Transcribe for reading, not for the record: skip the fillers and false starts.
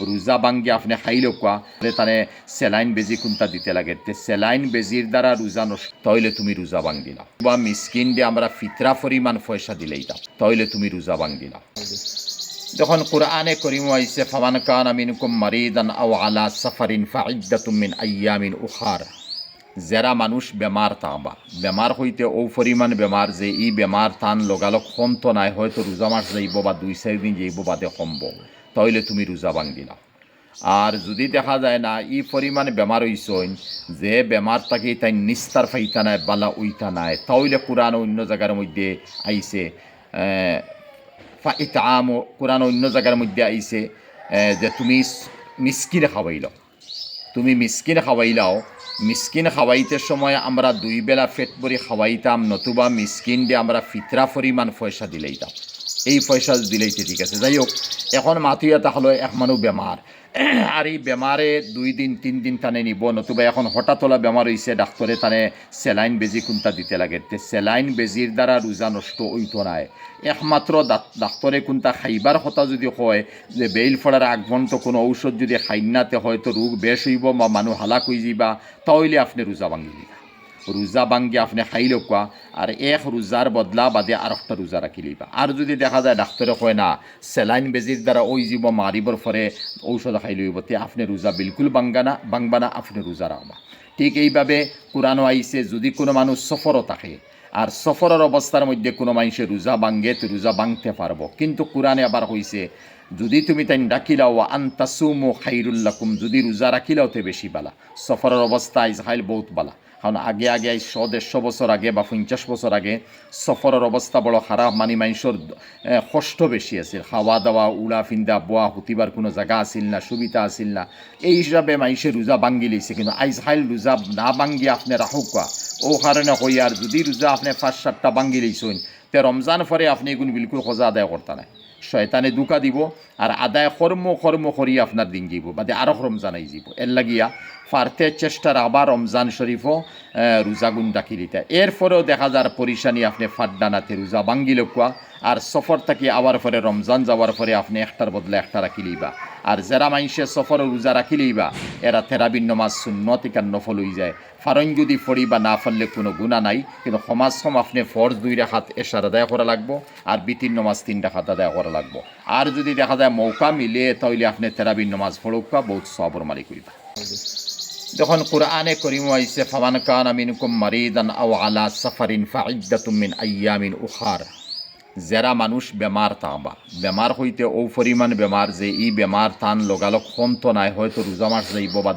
রোজা ভাঙ্গি আপনি খাইলে কোয়া তানে স্যালাইন বেজি কোনটা দিতে লাগে, তে স্যালাইন বেজির দ্বারা রোজা নষ্ট তাইলে তুমি রোজা ভাঙ্গি না, বা মিসকিন দিয়ে আমরা ফিতরা পরিমাণ পয়সা দিলেই দাও তাইলে তুমি রোজা ভাঙ্গি না। যখন কোরআনে করিম আইছে ফামান কানা মিনকুম মারিদান আও আলা সাফারিন ফাইদ্দাতুম মিন আইয়ামিন উখার, যারা মানুষ বেমার তাঁবা বেমার হইতে ও পরিমাণ বেমার যে ই বেমার তান লগালগ কমত নাই, হয়তো রোজা মাস যাইব বা 2-4 দিন যাইব বাদে কমব, তাইলে তুমি রোজা ভাঙ্গি না। আর যদি দেখা যায় না ই পরিমাণ বেমার হইসইন যে বেমার তাকে তাই নিস্তার ফাইতা নাই বালা উইতা নাই, তাইলে কোরআন অন্য জায়গার মধ্যে আইছে কোরআন অন্য জায়গার মধ্যে আইছে যে তুমি মিসকিনে খাওয়াইলাও, তুমি মিসকিন খাওয়াইলাও। মিসকিন খাওয়াইতে সময় আমরা 2 বেলা পেট ভরি খাওয়াইতাম, নতুবা মিসকিন দিয়ে আমরা ফিতরা পরিমাণ পয়সা দিলেইতাম, এই পয়সা দিলেইতে ঠিক আছে। যাই হোক, এখন মাতুয়া তাহলে এক মানুষ বেমার, আর এই বেমারে 2 দিন 3 দিন টানে নিব, নতুবা এখন হঠাৎ ওলা বেমার হয়েছে ডাক্তরে তানে স্যালাইন বেজি কোনটা দিতে লাগে, তে স্যালাইন বেজির দ্বারা রোজা নষ্ট হইতো নাই। একমাত্র ডাক্তরে কোনটা খাইবার কথা যদি হয় যে বেইল ফোড়ার আগ পর্যন্ত কোনো ঔষধ যদি খাইনাতে হয়তো রোগ বেশ হইব বা মানুষ হালাক হয়ে যাইবা, তাহলে আপনি রোজা ভাঙ্গি দিবা। রোজা ভাঙ্গি আপনি খাইলে কোয়া আর এক রোজার বদলা বাদে আর একটা রোজা রাখি লইবা। আর যদি দেখা যায় ডাক্তারে কয় না স্যালাইন বেজির দ্বারা ওই যাব মারিবর ফরে ঔষধ খাই লইব, তে আপনি রোজা বিলকুল ভাঙবা না, আপনি রোজা রাখবা। ঠিক এইভাবে কোরআনও আইছে যদি কোনো মানুষ সফরও থাকে আর সফরের অবস্থার মধ্যে কোনো মানুষে রোজা ভাঙ্গে তো রোজা ভাঙতে পারবো, কিন্তু কোরআনে আবার কইছে যদি তুমি তাই ডাকিলাও আনতাসুমু খাইরুল লাকুম, যদি রোজা রাখিলাও তে বেশি বালা। সফরের অবস্থা ইসরাইল বহুত বালা, কারণ আগে 100-150 বছর আগে বা 50 বছর আগে সফরের অবস্থা বড় খারাপ, মানে মানুষের কষ্ট বেশি আছিল, খাওয়া দাওয়া উড়া ফিন্দা বোয়া হুতিবার কোনো জায়গা আছিল না, সুবিধা আছিল না, এই হিসাবে মানুষের রোজা ভাঙ্গি লইছে। কিন্তু আইসহাইল রোজা না ভাঙ্গি আপনি রাখুকা, ও কারণে কই আর যদি রোজা আপনি 5-7টা ভাঙ্গি লইছেন তে রমজান পরে আপনি এগুলো বিলকুল খোঁজা আদায় করতে নাই, শয়তানে দুকা দিব আর আদায় কর্ম করি আপনার দিন যাব বাদে আরও রমজান আই যাব। এর লাগিয়া ফারতে চেষ্টা রাখবা রমজান শরীফও রোজাগুন ডাকি দিতে। এরপরেও দেখা যার পরিশানি আপনি ফাড্ডানাতে রোজা ভাঙ্গি লকুয়া, আর সফর থাকি আওয়ার পরে রমজান যাওয়ার পরে আপনি একটার বদলে একটা রাখি লইবা। আর যারা মানুষে সফর রোজা রাখি লইবা এরা তেরাবিন নমাজ সুন্নতিকার নফল হয়ে যায়, ফারণ যদি ফড়ি বা না ফললে কোনো গুণা নাই, কিন্তু সমাজ আপনি ফরজ 2 রাকাত এশার আদায় করা লাগবো আর বিতির নমাজ 3 রাকাত আদায় করা লাগবো। আর যদি দেখা যায় মৌকা মিলে তাহলে আপনি তেরাবিন নমাজ ফড়ুকা বহুত সবর মালিক হইবা। যখন কোরআনে করিম আইছে ফামান কানা মিনকুম মারিদান আও আলা সাফারিন ফাইদ্দাতুম মিন আইয়ামিন উখার, যারা মানুষ বেমার তাঁবা বেমার হইতে ও পরিমাণ বেমার যে ই বেমার তান লগালগ কমত নাই, হয়তো রোজা মাস যাইব বা